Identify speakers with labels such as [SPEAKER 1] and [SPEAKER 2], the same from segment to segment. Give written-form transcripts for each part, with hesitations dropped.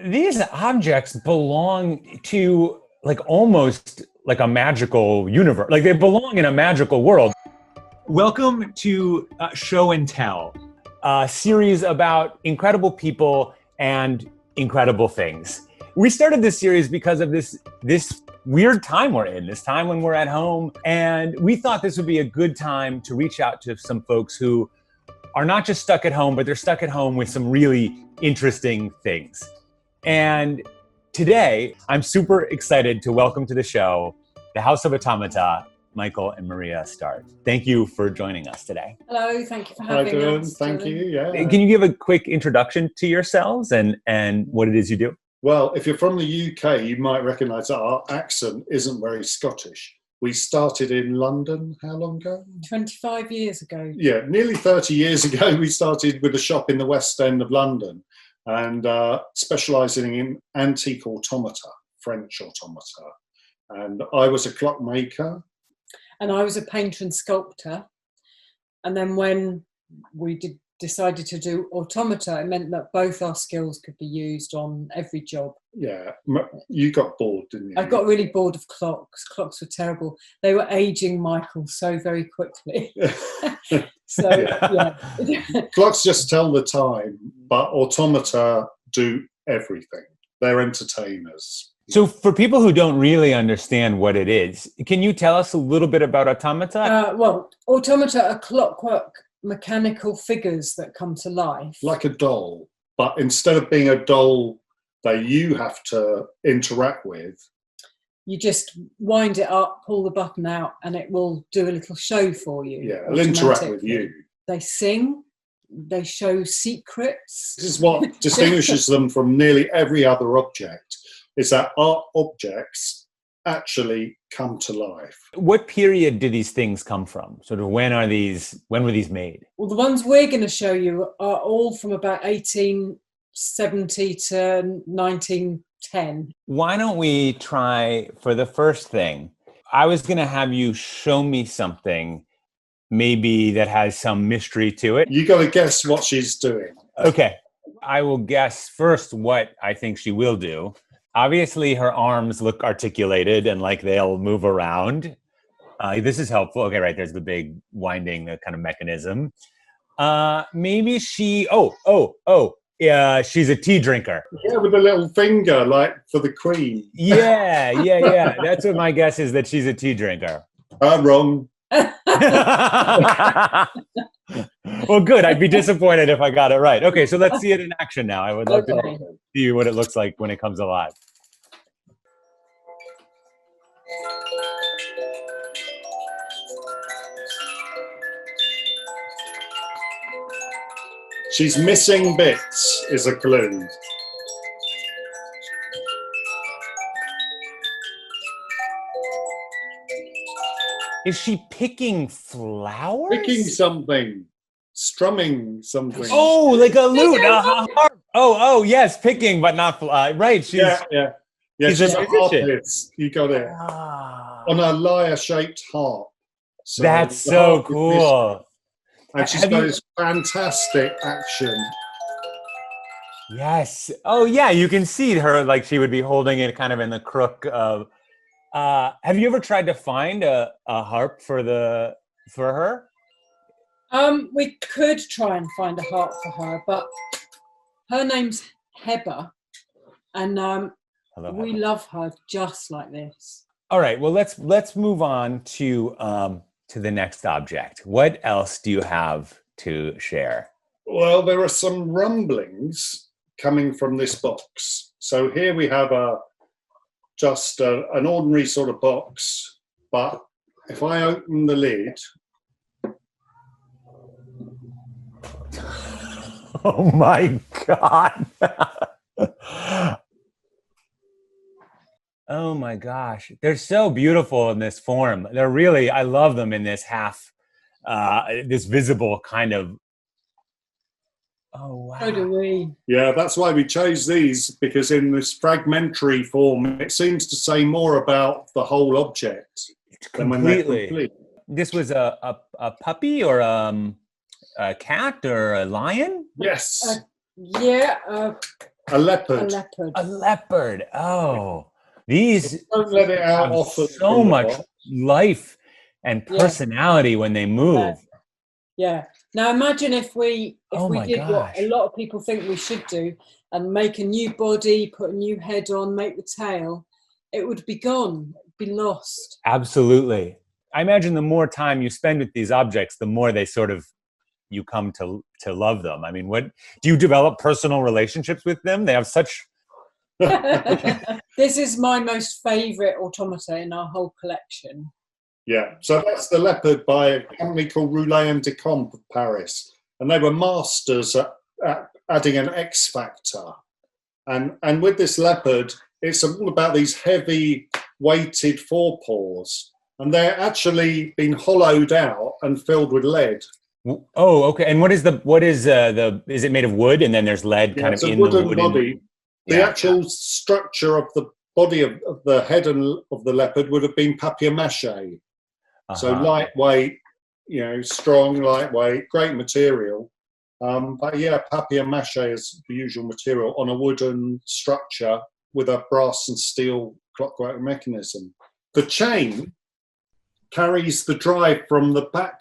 [SPEAKER 1] These objects belong to like almost like a magical universe. Like they belong in a magical world. Welcome to Show and Tell, a series about incredible people and incredible things. We started this series because of this weird time we're in, this time when we're at home. And we thought this would be a good time to reach out to some folks who are not just stuck at home, but they're stuck at home with some really interesting things. And today, I'm super excited to welcome to the show the House of Automata, Michael and Maria Start. Thank you for joining us today.
[SPEAKER 2] Hello, thank you for having us.
[SPEAKER 3] Thank you. Yeah.
[SPEAKER 1] Can you give a quick introduction to yourselves and what it is you do?
[SPEAKER 3] Well, if you're from the UK, you might recognise that our accent isn't very Scottish. We started in London, how long ago?
[SPEAKER 2] 25 years ago.
[SPEAKER 3] Yeah, nearly 30 years ago, we started with a shop in the West End of London and specialising in antique automata, French automata. And I was a clockmaker.
[SPEAKER 2] And I was a painter and sculptor. And then when we decided to do automata, it meant that both our skills could be used on every job.
[SPEAKER 3] Yeah, you got bored, didn't you?
[SPEAKER 2] I got really bored of clocks. Clocks were terrible. They were aging Michael so very quickly. So, yeah.
[SPEAKER 3] Clocks just tell the time, but automata do everything. They're entertainers.
[SPEAKER 1] So for people who don't really understand what it is, can you tell us a little bit about automata?
[SPEAKER 2] Well, automata are clockwork mechanical figures that come to life.
[SPEAKER 3] Like a doll, but instead of being a doll that you have to interact with,
[SPEAKER 2] you just wind it up, pull the button out, and it will do a little show for you.
[SPEAKER 3] Yeah, it'll interact with you.
[SPEAKER 2] They sing, they show secrets.
[SPEAKER 3] This is what distinguishes them from nearly every other object, is that art objects actually come to life.
[SPEAKER 1] What period do these things come from? Sort of when were these made?
[SPEAKER 2] Well, the ones we're going to show you are all from about 1870 to 1910.
[SPEAKER 1] Why don't we try for the first thing? I was going to have you show me something maybe that has some mystery to it.
[SPEAKER 3] You got to guess what she's doing.
[SPEAKER 1] Okay. I will guess first what I think she will do. Obviously, her arms look articulated and like they'll move around. This is helpful. Okay, right. There's the big winding kind of mechanism. Maybe she, yeah, she's a tea drinker.
[SPEAKER 3] Yeah, with a little finger, like for the queen.
[SPEAKER 1] Yeah. That's what my guess is, that she's a tea drinker.
[SPEAKER 3] Wrong.
[SPEAKER 1] Well, good. I'd be disappointed if I got it right. Okay, so let's see it in action now. I would love to see what it looks like when it comes alive.
[SPEAKER 3] She's missing bits is a clue.
[SPEAKER 1] Is she picking flowers?
[SPEAKER 3] Picking something. Strumming something.
[SPEAKER 1] Oh, like a lute, a harp. Oh, yes, picking, but not right. She's
[SPEAKER 3] yeah.
[SPEAKER 1] She's
[SPEAKER 3] She's
[SPEAKER 1] a
[SPEAKER 3] a
[SPEAKER 1] musician.
[SPEAKER 3] harpist. You got it. On a lyre-shaped harp. So
[SPEAKER 1] that's
[SPEAKER 3] the
[SPEAKER 1] so
[SPEAKER 3] harp is
[SPEAKER 1] cool.
[SPEAKER 3] missing. And she's got this fantastic action.
[SPEAKER 1] Yes. Oh, yeah. You can see her like she would be holding it kind of in the crook of. Have you ever tried to find a harp for her?
[SPEAKER 2] We could try and find a harp for her, but her name's Heber, and we love her just like this.
[SPEAKER 1] All right. Well, let's move on to the next object. What else do you have to share?
[SPEAKER 3] Well, there are some rumblings coming from this box. So here we have just an ordinary sort of box, but if I open the lid,
[SPEAKER 1] oh my God. Oh my gosh. They're so beautiful in this form. They're really, I love them in this this visible kind of. Oh, wow.
[SPEAKER 2] So do we.
[SPEAKER 3] Yeah, that's why we chose these, because in this fragmentary form, it seems to say more about the whole object than when they're complete.
[SPEAKER 1] This was a puppy or a cat or a lion?
[SPEAKER 3] Yes.
[SPEAKER 2] Yeah,
[SPEAKER 3] A leopard.
[SPEAKER 2] A leopard.
[SPEAKER 1] A leopard. Oh, these
[SPEAKER 3] don't let it out
[SPEAKER 1] have
[SPEAKER 3] often.
[SPEAKER 1] So much life and personality when they move.
[SPEAKER 2] Yeah. Now imagine if we did what a lot of people think we should do and make a new body, put a new head on, make the tail, it would be gone, be lost.
[SPEAKER 1] Absolutely. I imagine the more time you spend with these objects, the more they sort of you come to love them. I mean, what do you develop personal relationships with them? They have such.
[SPEAKER 2] This is my most favorite automata in our whole collection.
[SPEAKER 3] Yeah, so that's the leopard by a company called Roulet and Decomp of Paris, and they were masters at adding an X factor. And with this leopard, it's all about these heavy weighted forepaws, and they're actually been hollowed out and filled with lead.
[SPEAKER 1] Oh, okay. And is it made of wood, and then there's lead kind of in the wooden
[SPEAKER 3] body? The actual structure of the body of the head of the leopard would have been papier-mâché. So lightweight, strong, lightweight, great material. But yeah, papier-mâché is the usual material on a wooden structure with a brass and steel clockwork mechanism. The chain carries the drive from the back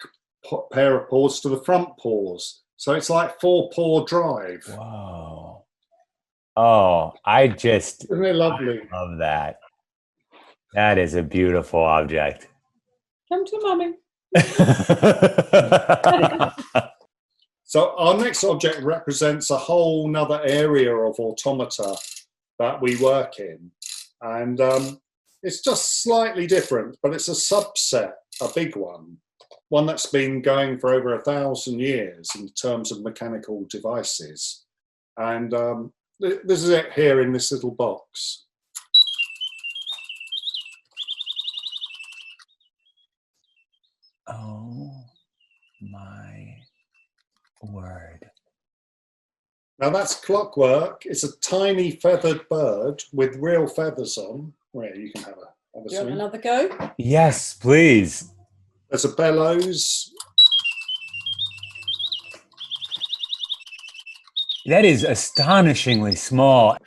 [SPEAKER 3] pair of paws to the front paws. So it's like 4-paw drive.
[SPEAKER 1] Wow. Oh, isn't
[SPEAKER 3] it lovely?
[SPEAKER 1] I love that. That is a beautiful object.
[SPEAKER 2] Come to mommy.
[SPEAKER 3] So our next object represents a whole nother area of automata that we work in. And it's just slightly different, but it's a subset, a big one that's been going for over 1,000 years in terms of mechanical devices. And this is it here in this little box.
[SPEAKER 1] Oh my word.
[SPEAKER 3] Now that's clockwork. It's a tiny feathered bird with real feathers on. Where you can have a
[SPEAKER 2] Do you want another go?
[SPEAKER 1] Yes, please.
[SPEAKER 3] There's a bellows.
[SPEAKER 1] That is astonishingly small.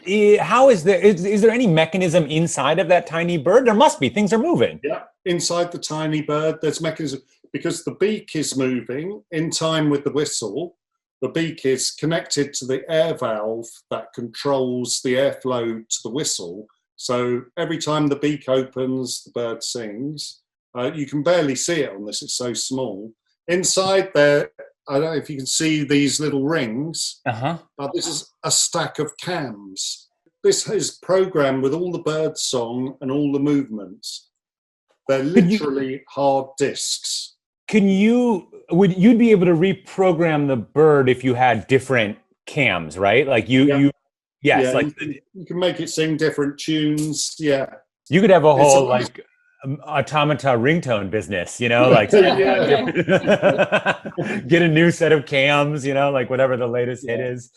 [SPEAKER 1] How is there any mechanism inside of that tiny bird? There must be. Things are moving.
[SPEAKER 3] Yeah, inside the tiny bird, there's mechanism because the beak is moving in time with the whistle. The beak is connected to the air valve that controls the airflow to the whistle. So every time the beak opens, the bird sings. You can barely see it on this, it's so small. Inside there, I don't know if you can see these little rings, but this is a stack of cams. This is programmed with all the bird song and all the movements. They're literally hard disks.
[SPEAKER 1] Would you be able to reprogram the bird if you had different cams, right? Like you
[SPEAKER 3] can make it sing different tunes. Yeah.
[SPEAKER 1] You could have a whole automata ringtone business, like get a new set of cams, like whatever the latest hit is.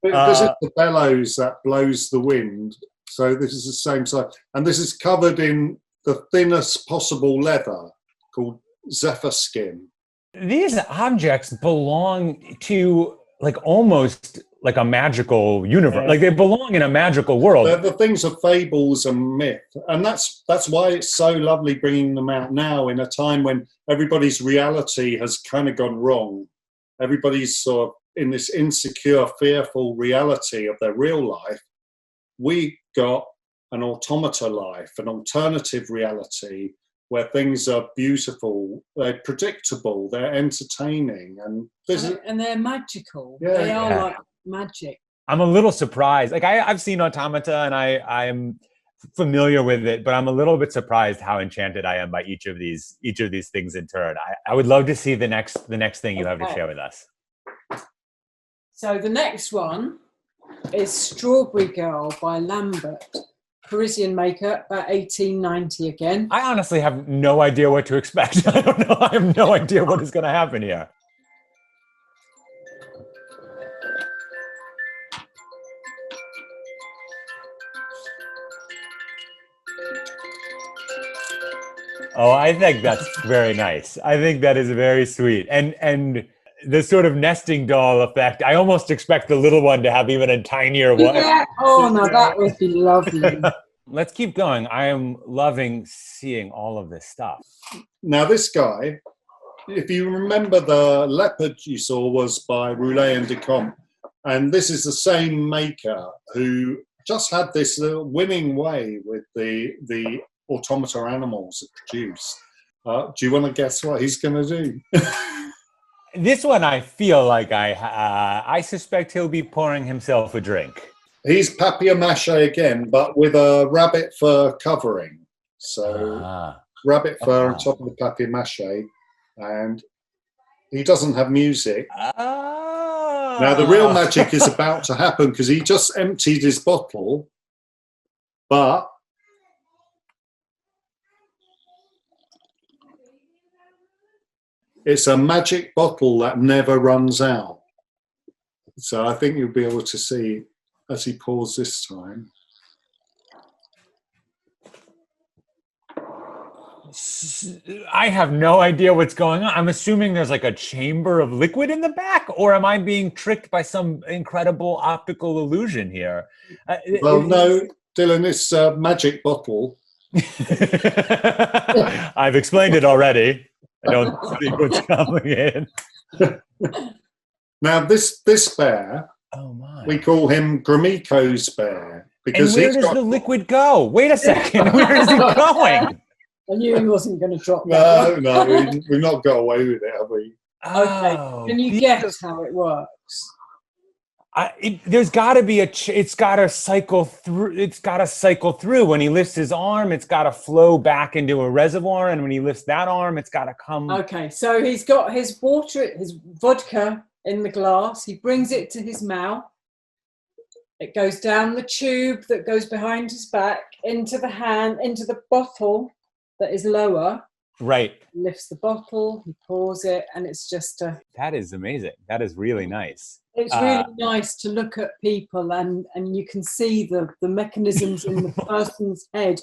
[SPEAKER 3] This is the bellows that blows the wind. So this is the same size. And this is covered in the thinnest possible leather called zephyr skin.
[SPEAKER 1] These objects belong to almost like a magical universe. Like they belong in a magical world.
[SPEAKER 3] They're the things of fables and myth. And that's why it's so lovely bringing them out now in a time when everybody's reality has kind of gone wrong. Everybody's sort of in this insecure, fearful reality of their real life. We got an automata life, an alternative reality where things are beautiful, they're predictable, they're entertaining, and
[SPEAKER 2] they're magical. Yeah, they are like magic.
[SPEAKER 1] I'm a little surprised. Like I've seen automata and I'm familiar with it, but I'm a little bit surprised how enchanted I am by each of these things in turn. I would love to see the next thing you have to share with us.
[SPEAKER 2] So the next one is Strawberry Girl by Lambert. Parisian maker, about 1890 again.
[SPEAKER 1] I honestly have no idea what to expect. I don't know. I have no idea what is going to happen here. Oh, I think that's very nice. I think that is very sweet. And the sort of nesting doll effect. I almost expect the little one to have even a tinier one.
[SPEAKER 2] Yeah. Oh no, that would be lovely.
[SPEAKER 1] Let's keep going. I am loving seeing all of this stuff.
[SPEAKER 3] Now this guy, if you remember, the leopard you saw was by Roulet and Decomte, and this is the same maker who just had this winning way with the automata animals it produced. Do you want to guess what he's going to do?
[SPEAKER 1] This one, I feel like I suspect he'll be pouring himself a drink.
[SPEAKER 3] He's papier-mâché again, but with a rabbit fur covering. So rabbit fur on top of the papier-mâché, and he doesn't have music. Now the real magic is about to happen because he just emptied his bottle, but it's a magic bottle that never runs out. So I think you'll be able to see as he pours this time.
[SPEAKER 1] I have no idea what's going on. I'm assuming there's like a chamber of liquid in the back, or am I being tricked by some incredible optical illusion here?
[SPEAKER 3] Well, no, Dylan, it's a magic bottle.
[SPEAKER 1] I've explained it already. I don't think what's coming in.
[SPEAKER 3] Now, this bear, we call him Gromiko's bear. Because
[SPEAKER 1] and where does the liquid go? Wait a second. Where is it going?
[SPEAKER 2] I knew he wasn't going to drop that.
[SPEAKER 3] No, we've not got away with it, have we?
[SPEAKER 2] Okay. Can you guess how it works?
[SPEAKER 1] There's got to be it's got to cycle through. It's got to cycle through. When he lifts his arm, it's got to flow back into a reservoir, and when he lifts that arm, it's got to come.
[SPEAKER 2] Okay, so he's got his vodka in the glass. He brings it to his mouth. It goes down the tube that goes behind his back into the hand, into the bottle that is lower.
[SPEAKER 1] Right.
[SPEAKER 2] He lifts the bottle, he pours it, and it's just
[SPEAKER 1] that is amazing. That is really nice.
[SPEAKER 2] It's really nice to look at people and you can see the mechanisms in the person's head.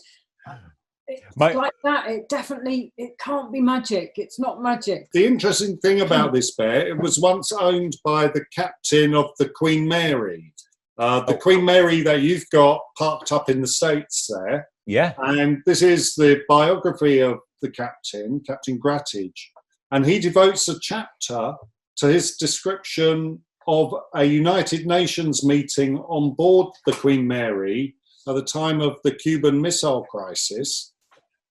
[SPEAKER 2] It's like that. It can't be magic. It's not magic.
[SPEAKER 3] The interesting thing about this bear, it was once owned by the captain of the Queen Mary. The Queen Mary that you've got parked up in the States there.
[SPEAKER 1] Yeah.
[SPEAKER 3] And this is the biography of the captain, Captain Grattage. And he devotes a chapter to his description of a United Nations meeting on board the Queen Mary at the time of the Cuban Missile Crisis.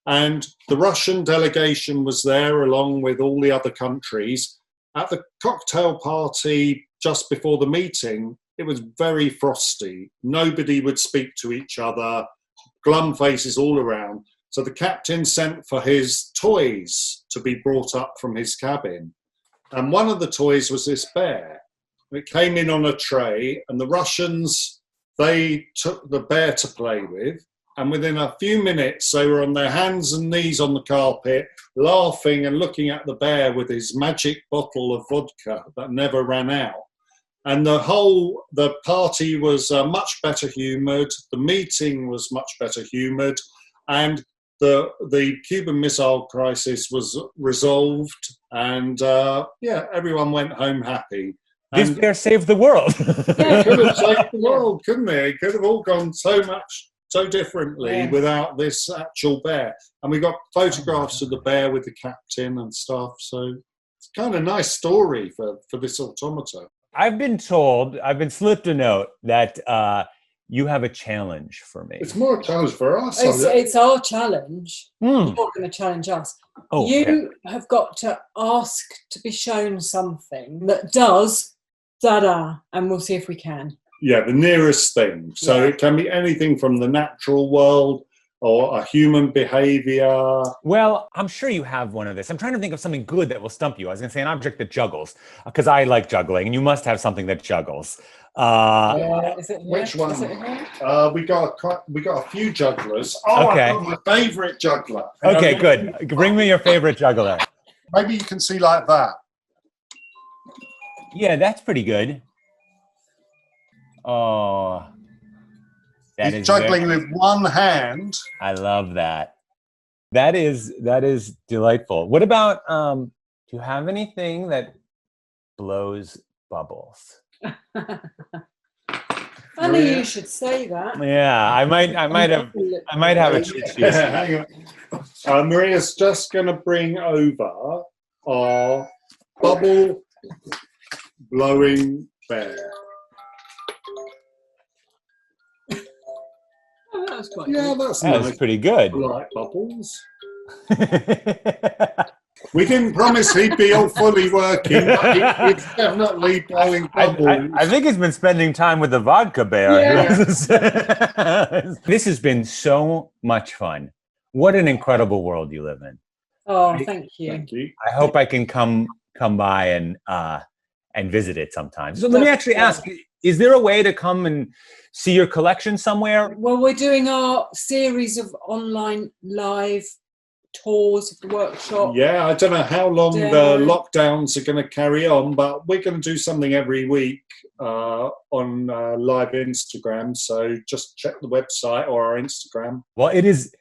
[SPEAKER 3] And the Russian delegation was there along with all the other countries. At the cocktail party just before the meeting, it was very frosty. Nobody would speak to each other, glum faces all around. So the captain sent for his toys to be brought up from his cabin. And one of the toys was this bear. It came in on a tray, and the Russians, they took the bear to play with. And within a few minutes, they were on their hands and knees on the carpet, laughing and looking at the bear with his magic bottle of vodka that never ran out. And the party was much better humoured. The meeting was much better humoured. And the Cuban Missile Crisis was resolved. And everyone went home happy.
[SPEAKER 1] This bear saved the world.
[SPEAKER 3] Yeah, it could have saved the world, couldn't it? It could have all gone so differently without this actual bear. And we got photographs of the bear with the captain and stuff. So it's kind of a nice story for this automata.
[SPEAKER 1] I've been slipped a note that you have a challenge for me.
[SPEAKER 3] It's more a challenge for us.
[SPEAKER 2] It's our challenge. You're not going to challenge us.
[SPEAKER 1] Oh,
[SPEAKER 2] you have got to ask to be shown something that does da-da, and we'll see if we can.
[SPEAKER 3] Yeah, the nearest thing. So it can be anything from the natural world or a human behavior.
[SPEAKER 1] Well, I'm sure you have one of this. I'm trying to think of something good that will stump you. I was going to say an object that juggles, because I like juggling, and you must have something that juggles.
[SPEAKER 3] Which one? We got a few jugglers. Oh, okay. I've got my favourite juggler.
[SPEAKER 1] Okay, good. Bring me your favorite juggler.
[SPEAKER 3] Maybe you can see like that.
[SPEAKER 1] Yeah, that's pretty good. Oh,
[SPEAKER 3] he's juggling with one hand.
[SPEAKER 1] I love that. That is delightful. What about? Do you have anything that blows bubbles.
[SPEAKER 2] Funny you should say that.
[SPEAKER 1] Yeah, I might have a cheat sheet.
[SPEAKER 3] Hang on. Maria's just going to bring over our bubble blowing bear.
[SPEAKER 2] Oh, that was quite
[SPEAKER 3] Yeah,
[SPEAKER 2] good.
[SPEAKER 3] that's
[SPEAKER 1] That's pretty good.
[SPEAKER 3] I like bubbles. We didn't promise he'd be all fully working, but he's definitely blowing bubbles.
[SPEAKER 1] I think he's been spending time with the vodka bear.
[SPEAKER 2] Yeah.
[SPEAKER 1] This has been so much fun. What an incredible world you live in.
[SPEAKER 2] Oh, thank you.
[SPEAKER 3] Thank you.
[SPEAKER 1] I hope I can come by and visit it sometime. So let me actually ask, is there a way to come and see your collection somewhere?
[SPEAKER 2] Well, we're doing our series of online live tours of the workshop.
[SPEAKER 3] Yeah, I don't know how long the lockdowns are going to carry on, but we're going to do something every week on live Instagram. So just check the website or our Instagram.
[SPEAKER 1] Well, it has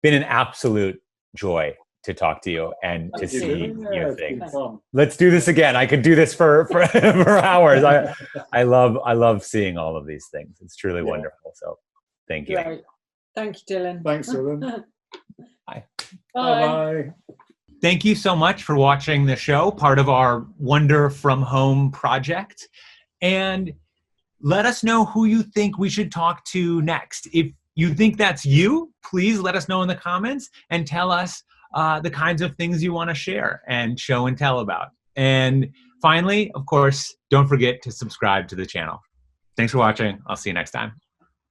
[SPEAKER 1] been an absolute joy to talk to you and to see your things. Let's do this again. I could do this for hours. I love seeing all of these things. It's truly wonderful. So thank you.
[SPEAKER 2] Great. Thank you, Dylan.
[SPEAKER 3] Thanks, Dylan.
[SPEAKER 1] Bye.
[SPEAKER 3] Bye.
[SPEAKER 1] Thank you so much for watching the show, part of our Wonder from Home project. And let us know who you think we should talk to next. If you think that's you, please let us know in the comments and tell us the kinds of things you want to share and show and tell about. And finally, of course, don't forget to subscribe to the channel. Thanks for watching. I'll see you next time.